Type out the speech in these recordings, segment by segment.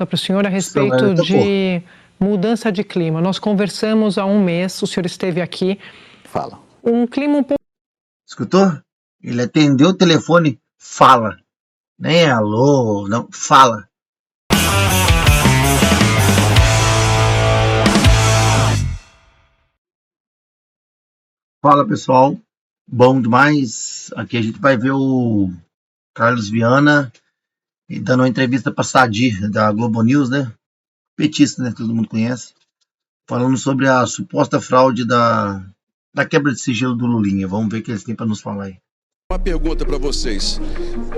Para o senhor a respeito de mudança de clima. Nós conversamos há um mês, o senhor esteve aqui. Fala. Um clima um pouco... Escutou? Ele atendeu o telefone, fala. Nem é alô, não, fala. Fala, pessoal. Bom demais. Aqui a gente vai ver o Carlos Viana dando uma entrevista para Sadi, da Globo News, né? Petista, né? Todo mundo conhece. Falando sobre a suposta fraude da quebra de sigilo do Lulinha. Vamos ver o que eles têm para nos falar aí. Uma pergunta para vocês.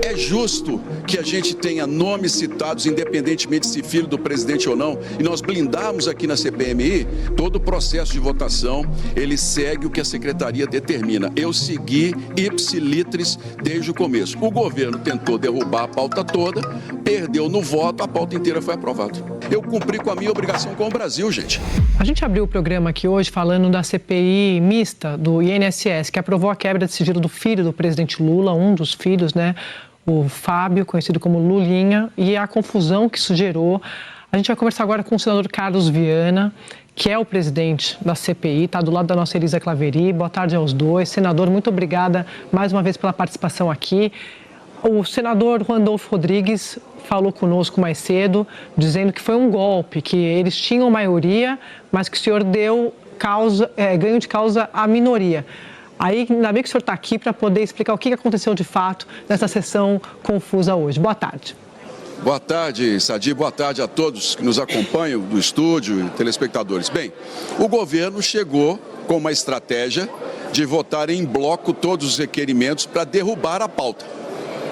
É justo que a gente tenha nomes citados, independentemente se filho do presidente ou não, e nós blindarmos aqui na CPMI todo o processo de votação, ele segue o que a secretaria determina. Eu segui ipsilitris desde o começo. O governo tentou derrubar a pauta toda, perdeu no voto, a pauta inteira foi aprovada. Eu cumpri com a minha obrigação com o Brasil, gente. A gente abriu o programa aqui hoje falando da CPI mista do INSS, que aprovou a quebra de sigilo do filho do presidente Lula, um dos filhos, né? O Fábio, conhecido como Lulinha, e a confusão que isso gerou. A gente vai conversar agora com o senador Carlos Viana, que é o presidente da CPI, está do lado da nossa Elisa Claveri. Boa tarde aos dois. Senador, muito obrigada mais uma vez pela participação aqui. O senador Randolfo Rodrigues falou conosco mais cedo, dizendo que foi um golpe, que eles tinham maioria, mas que o senhor deu ganho de causa à minoria. Aí, ainda bem que o senhor está aqui para poder explicar o que aconteceu de fato nessa sessão confusa hoje. Boa tarde. Boa tarde, Sadi. Boa tarde a todos que nos acompanham do estúdio e telespectadores. Bem, o governo chegou com uma estratégia de votar em bloco todos os requerimentos para derrubar a pauta.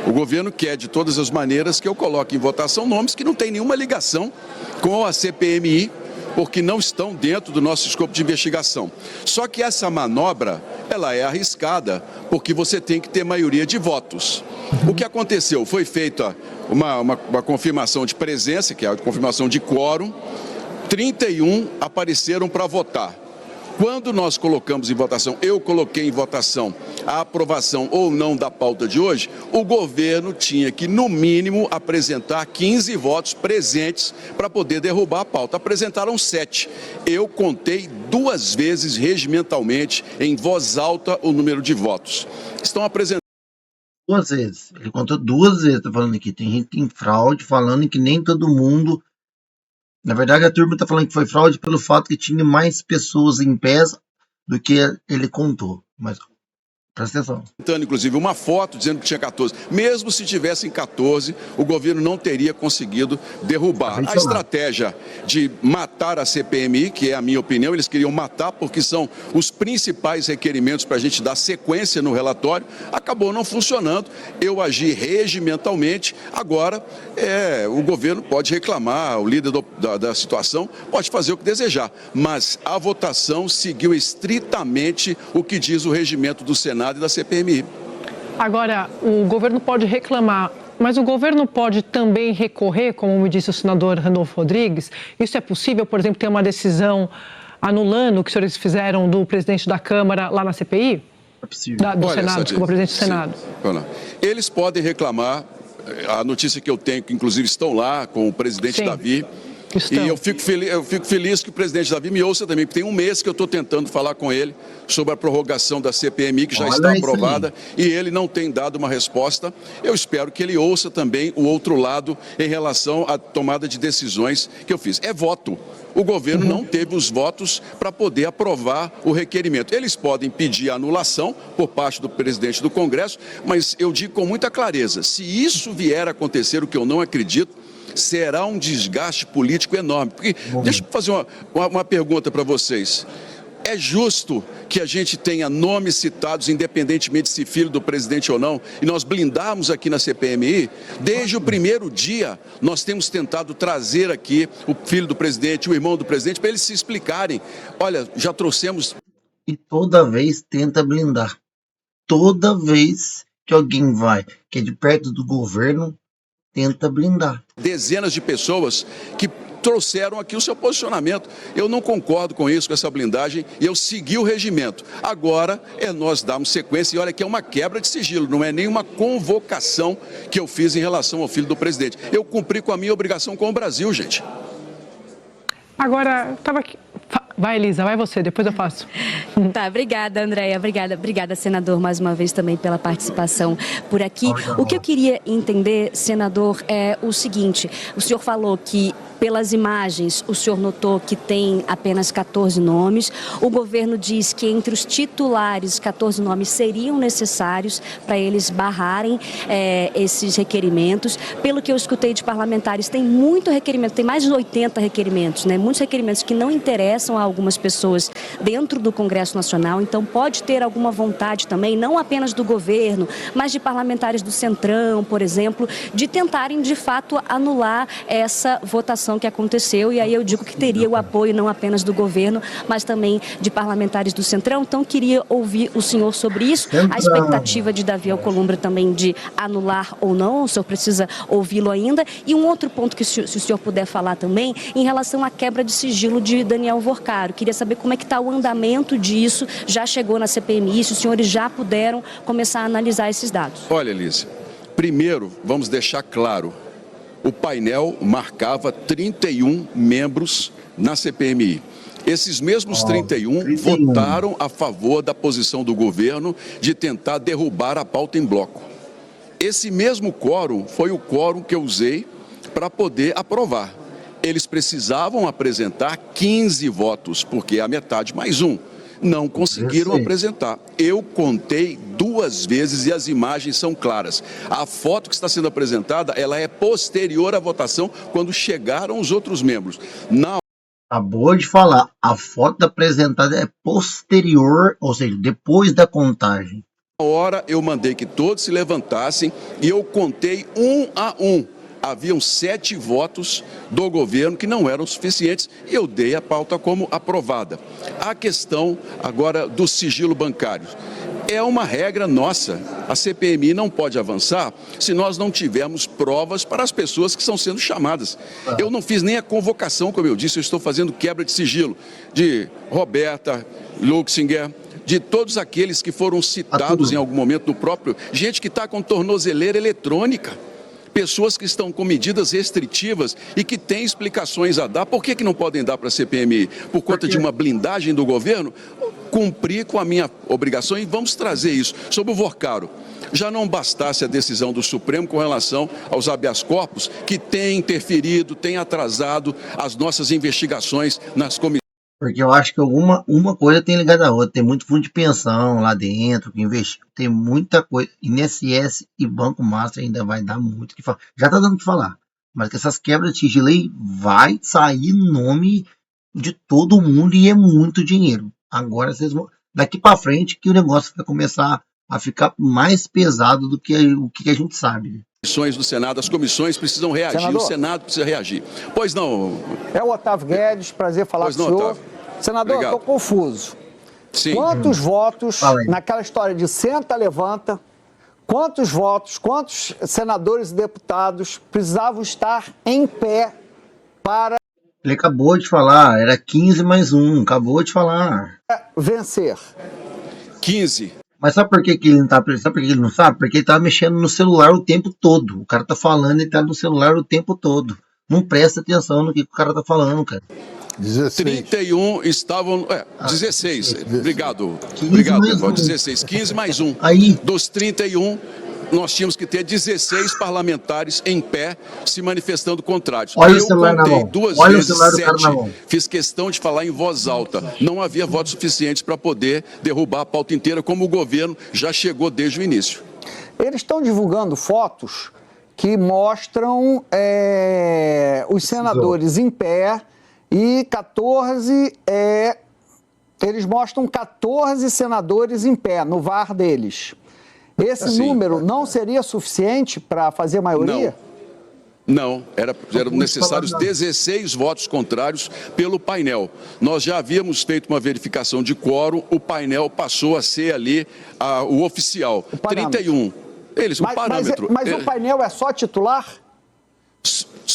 O governo quer, de todas as maneiras, que eu coloque em votação nomes que não têm nenhuma ligação com a CPMI, porque não estão dentro do nosso escopo de investigação. Só que essa manobra, ela é arriscada, porque você tem que ter maioria de votos. O que aconteceu? Foi feita uma confirmação de presença, que é a confirmação de quórum, 31 apareceram para votar. Quando nós colocamos em votação, eu coloquei em votação a aprovação ou não da pauta de hoje, o governo tinha que, no mínimo, apresentar 15 votos presentes para poder derrubar a pauta. Apresentaram 7. Eu contei 2 vezes regimentalmente, em voz alta, o número de votos. Estão apresentando 2 vezes. Ele contou 2 vezes, tá falando aqui. Tem gente que tem fraude, falando que nem todo mundo... Na verdade, a turma está falando que foi fraude pelo fato que tinha mais pessoas em pés do que ele contou. Mas presta atenção. Inclusive, uma foto dizendo que tinha 14. Mesmo se tivessem 14, o governo não teria conseguido derrubar. A estratégia de matar a CPMI, que é a minha opinião, eles queriam matar porque são os principais requerimentos para a gente dar sequência no relatório, acabou não funcionando. Eu agi regimentalmente. Agora, o governo pode reclamar, o líder da situação pode fazer o que desejar. Mas a votação seguiu estritamente o que diz o regimento do Senado e da CPMI. Agora, o governo pode reclamar, mas o governo pode também recorrer, como me disse o senador Randolfo Rodrigues? Isso é possível, por exemplo, ter uma decisão anulando o que os senhores fizeram do presidente da Câmara lá na CPI? É possível. Do Senado, desculpa, presidente do Senado. Eles podem reclamar, a notícia que eu tenho, que inclusive estão lá com o presidente Davi. E eu fico feliz que o presidente Davi me ouça também, porque tem um mês que eu estou tentando falar com ele sobre a prorrogação da CPMI, que já está aprovada, e ele não tem dado uma resposta. Eu espero que ele ouça também o outro lado em relação à tomada de decisões que eu fiz. É voto. O governo não teve os votos para poder aprovar o requerimento. Eles podem pedir anulação por parte do presidente do Congresso, mas eu digo com muita clareza, se isso vier a acontecer, o que eu não acredito, será um desgaste político enorme. Porque, deixa eu fazer uma pergunta para vocês. É justo que a gente tenha nomes citados, independentemente se filho do presidente ou não, e nós blindarmos aqui na CPMI? Desde o primeiro dia, nós temos tentado trazer aqui o filho do presidente, o irmão do presidente, para eles se explicarem. Olha, já trouxemos... E toda vez tenta blindar. Toda vez que alguém vai, que é de perto do governo, tenta blindar. Dezenas de pessoas que trouxeram aqui o seu posicionamento. Eu não concordo com isso, com essa blindagem, e eu segui o regimento. Agora é nós darmos sequência, e olha que é uma quebra de sigilo, não é nenhuma convocação que eu fiz em relação ao filho do presidente. Eu cumpri com a minha obrigação com o Brasil, gente. Agora, estava aqui. Vai, Elisa, vai você, depois eu faço. Tá, obrigada, Andréia. Obrigada, senador, mais uma vez também pela participação por aqui. O que eu queria entender, senador, é o seguinte: o senhor falou que, pelas imagens, o senhor notou que tem apenas 14 nomes. O governo diz que entre os titulares, 14 nomes seriam necessários para eles barrarem esses requerimentos. Pelo que eu escutei de parlamentares, tem muito requerimento, tem mais de 80 requerimentos, né? Muitos requerimentos que não interessam a algumas pessoas dentro do Congresso Nacional. Então, pode ter alguma vontade também, não apenas do governo, mas de parlamentares do Centrão, por exemplo, de tentarem, de fato, anular essa votação que aconteceu, e aí eu digo que teria o apoio não apenas do governo, mas também de parlamentares do Centrão. Então, queria ouvir o senhor sobre isso, a expectativa de Davi Alcolumbre também de anular ou não, o senhor precisa ouvi-lo ainda, e um outro ponto que se o senhor puder falar também, em relação à quebra de sigilo de Daniel Worcaro. Queria saber como é que está o andamento disso, já chegou na CPMI, se os senhores já puderam começar a analisar esses dados. Olha, Elise, primeiro, vamos deixar claro, o painel marcava 31 membros na CPMI. Esses mesmos 31 votaram a favor da posição do governo de tentar derrubar a pauta em bloco. Esse mesmo quórum foi o quórum que eu usei para poder aprovar. Eles precisavam apresentar 15 votos, porque é a metade mais um. Não conseguiram apresentar. Eu contei 2 vezes e as imagens são claras. A foto que está sendo apresentada, ela é posterior à votação, quando chegaram os outros membros. Acabou de falar, a foto apresentada é posterior, ou seja, depois da contagem. Na hora eu mandei que todos se levantassem e eu contei 1 a 1. Haviam 7 votos do governo que não eram suficientes e eu dei a pauta como aprovada. A questão agora do sigilo bancário. É uma regra nossa. A CPMI não pode avançar se nós não tivermos provas para as pessoas que estão sendo chamadas. Eu não fiz nem a convocação, como eu disse, eu estou fazendo quebra de sigilo de Roberta, Luxinger, de todos aqueles que foram citados em algum momento no próprio... Gente que está com tornozeleira eletrônica. Pessoas que estão com medidas restritivas e que têm explicações a dar. Por que não podem dar para a CPMI? Por conta de uma blindagem do governo? Cumprir com a minha obrigação e vamos trazer isso. Sobre o Worcaro, já não bastasse a decisão do Supremo com relação aos habeas corpus, que tem interferido, tem atrasado as nossas investigações nas comissões. Porque eu acho que uma coisa tem ligado à outra. Tem muito fundo de pensão lá dentro, que investiu. Tem muita coisa. INSS e Banco Master ainda vai dar muito o que falar. Já está dando o que falar. Mas que essas quebras de sigilo aí vai sair nome de todo mundo e é muito dinheiro. Agora, vocês vão, daqui para frente, que o negócio vai começar a ficar mais pesado do que o que a gente sabe. Comissões do Senado, as comissões precisam reagir, senador, o Senado precisa reagir. Pois não. É o Otávio Guedes, prazer falar com o senhor. Otávio. Senador, estou confuso. Sim. Quantos votos, naquela história de senta, levanta, quantos votos, quantos senadores e deputados precisavam estar em pé para... Ele acabou de falar, era 15 mais 1, acabou de falar. Vencer. 15. Mas sabe por que ele não tá, sabe por que ele não sabe? Porque ele tá mexendo no celular o tempo todo. O cara tá falando e tá no celular o tempo todo. Não presta atenção no que o cara tá falando, cara. 16. 31 estavam... 16. Obrigado. Obrigado, pessoal. 16. 15 mais 1. Aí. Dos 31, nós tínhamos que ter 16 parlamentares em pé se manifestando contrários. Olha o celular na mão. Olha o celular do cara na mão. Fiz questão de falar em voz alta. Não havia votos suficientes para poder derrubar a pauta inteira, como o governo já chegou desde o início. Eles estão divulgando fotos que mostram os senadores em pé e 14... eles mostram 14 senadores em pé no VAR deles. Esse número não seria suficiente para fazer maioria? Não, eram necessários 16 votos contrários pelo painel. Nós já havíamos feito uma verificação de quórum, o painel passou a ser ali o oficial. 31. O parâmetro. Mas o painel é só titular?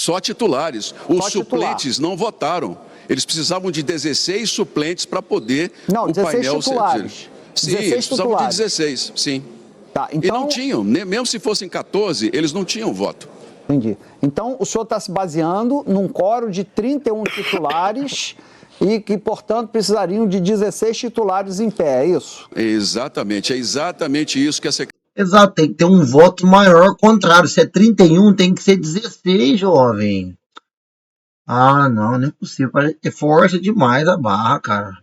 Só titulares. Os Só titular. suplentes não votaram. Eles precisavam de 16 suplentes para poder Não, o 16 painel titulares. Sim, 16 eles precisavam de titulares. 16, sim. Tá, E então, não tinham, mesmo se fossem 14, eles não tinham voto. entendi. Então, o senhor está se baseando num quórum de 31 titulares e que, portanto, precisariam de 16 titulares em pé, é isso? Exatamente, é exatamente isso que a Secretaria Exato, tem que ter um voto maior contrário. Se é 31, tem que ser 16, jovem. Ah, não é possível. Parece que força demais a barra, cara.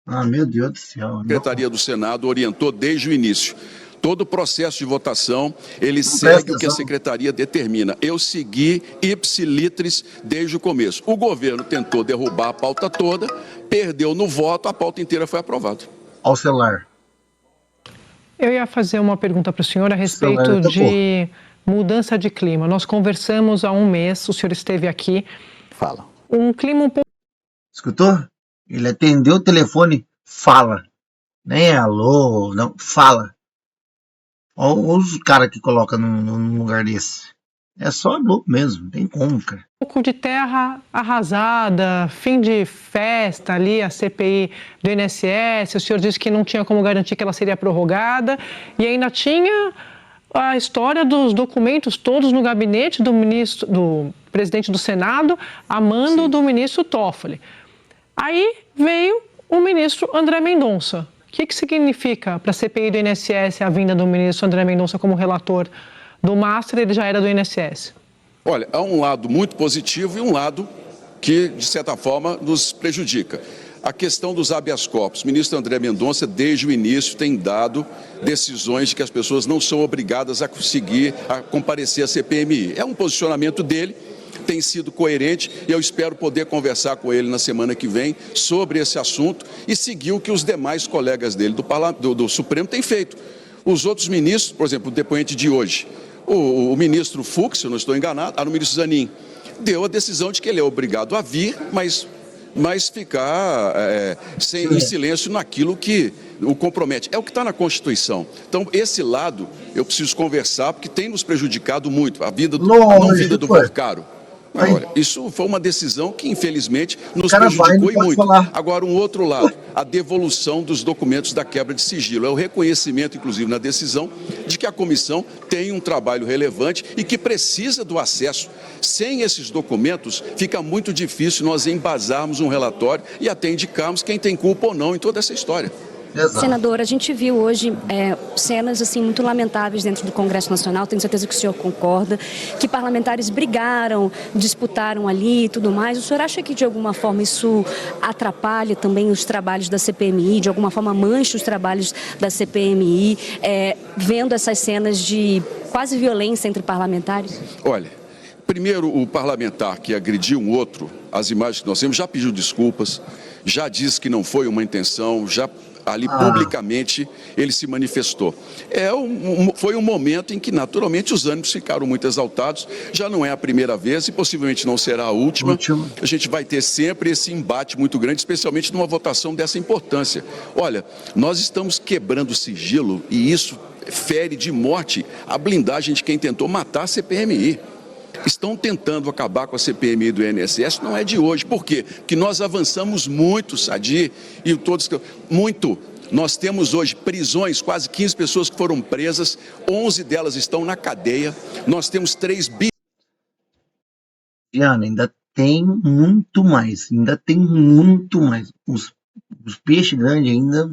Ah, meu Deus do céu. do Senado orientou desde o início. Todo o processo de votação, ele presta segue o que a atenção. Secretaria determina. Eu segui ipsilitris desde o começo. O governo tentou derrubar a pauta toda, perdeu no voto, a pauta inteira foi aprovada. Ao celular. Eu ia fazer uma pergunta para o senhor a respeito Celular tocou. de mudança de clima. Nós conversamos há um mês, o senhor esteve aqui. Fala. Um clima um pouco. Escutou? Ele atendeu o telefone, fala. Nem é alô, não, fala. Olha os caras que colocam num lugar desse. É só alô mesmo, não tem como, cara. pouco de terra arrasada, fim de festa ali, a CPI do INSS, o senhor disse que não tinha como garantir que ela seria prorrogada, e ainda tinha a história dos documentos todos no gabinete do presidente do Senado, a mando do ministro Toffoli. Aí veio o ministro André Mendonça. O que significa para a CPI do INSS a vinda do ministro André Mendonça como relator do Master? Ele já era do INSS. Olha, há um lado muito positivo e um lado que, de certa forma, nos prejudica. A questão dos habeas corpus. O ministro André Mendonça, desde o início, tem dado decisões de que as pessoas não são obrigadas a conseguir a comparecer à CPMI. É um posicionamento dele, tem sido coerente e eu espero poder conversar com ele na semana que vem sobre esse assunto e seguir o que os demais colegas dele do Supremo têm feito. Os outros ministros, por exemplo, o depoente de hoje, o ministro Fux, se eu não estou enganado, o ministro Zanin, deu a decisão de que ele é obrigado a vir, mas ficar em silêncio naquilo que o compromete. É o que está na Constituição. Então, esse lado eu preciso conversar, porque tem nos prejudicado muito. A não vinda do Porcaro. Olha, isso foi uma decisão que, infelizmente, nos prejudicou e muito. Agora, um outro lado, a devolução dos documentos da quebra de sigilo. É o reconhecimento, inclusive, na decisão, de que a comissão tem um trabalho relevante e que precisa do acesso. Sem esses documentos, fica muito difícil nós embasarmos um relatório e até indicarmos quem tem culpa ou não em toda essa história. Exato. Senador, a gente viu hoje cenas assim muito lamentáveis dentro do Congresso Nacional, tenho certeza que o senhor concorda, que parlamentares brigaram, disputaram ali e tudo mais. O senhor acha que de alguma forma isso atrapalha também os trabalhos da CPMI, de alguma forma mancha os trabalhos da CPMI, vendo essas cenas de quase violência entre parlamentares? Olha, primeiro o parlamentar que agrediu um outro, as imagens que nós temos, já pediu desculpas, já disse que não foi uma intenção, já ali publicamente ele se manifestou. Foi um momento em que naturalmente os ânimos ficaram muito exaltados, já não é a primeira vez e possivelmente não será a última. A gente vai ter sempre esse embate muito grande, especialmente numa votação dessa importância. Olha, nós estamos quebrando o sigilo e isso fere de morte a blindagem de quem tentou matar a CPMI. Estão tentando acabar com a CPMI do INSS, não é de hoje. Por quê? Porque nós avançamos muito, Sadi, e todos... Muito. Nós temos hoje prisões, quase 15 pessoas que foram presas, 11 delas estão na cadeia. Nós temos 3 bilhões... Diana, ainda tem muito mais. Os peixes grandes ainda...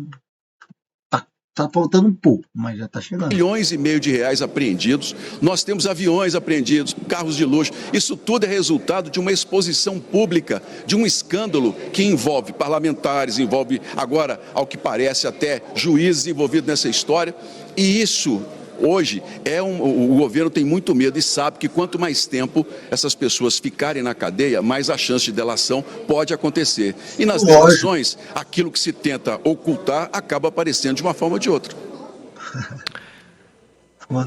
Tá faltando um pouco, mas já está chegando. Bilhões e meio de reais apreendidos, nós temos aviões apreendidos, carros de luxo. Isso tudo é resultado de uma exposição pública, de um escândalo que envolve parlamentares, envolve agora, ao que parece, até juízes envolvidos nessa história. E isso, hoje, o governo tem muito medo e sabe que quanto mais tempo essas pessoas ficarem na cadeia, mais a chance de delação pode acontecer. E nas delações, aquilo que se tenta ocultar acaba aparecendo de uma forma ou de outra.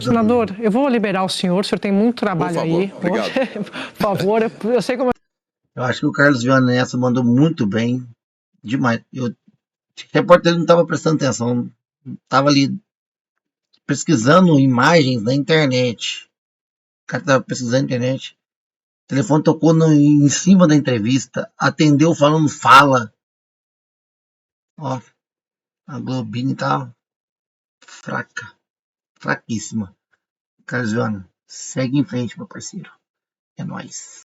Senador, eu vou liberar o senhor tem muito trabalho aí. Obrigado. Por favor, eu sei como... Eu acho que o Carlos Viana nessa mandou muito bem, demais. O repórter não estava prestando atenção, estava ali pesquisando imagens na internet. O cara estava pesquisando na internet. telefone tocou em cima da entrevista, atendeu falando fala. Ó, a Globine tá fraca, fraquíssima. Carlos Viana, segue em frente, meu parceiro. É nóis.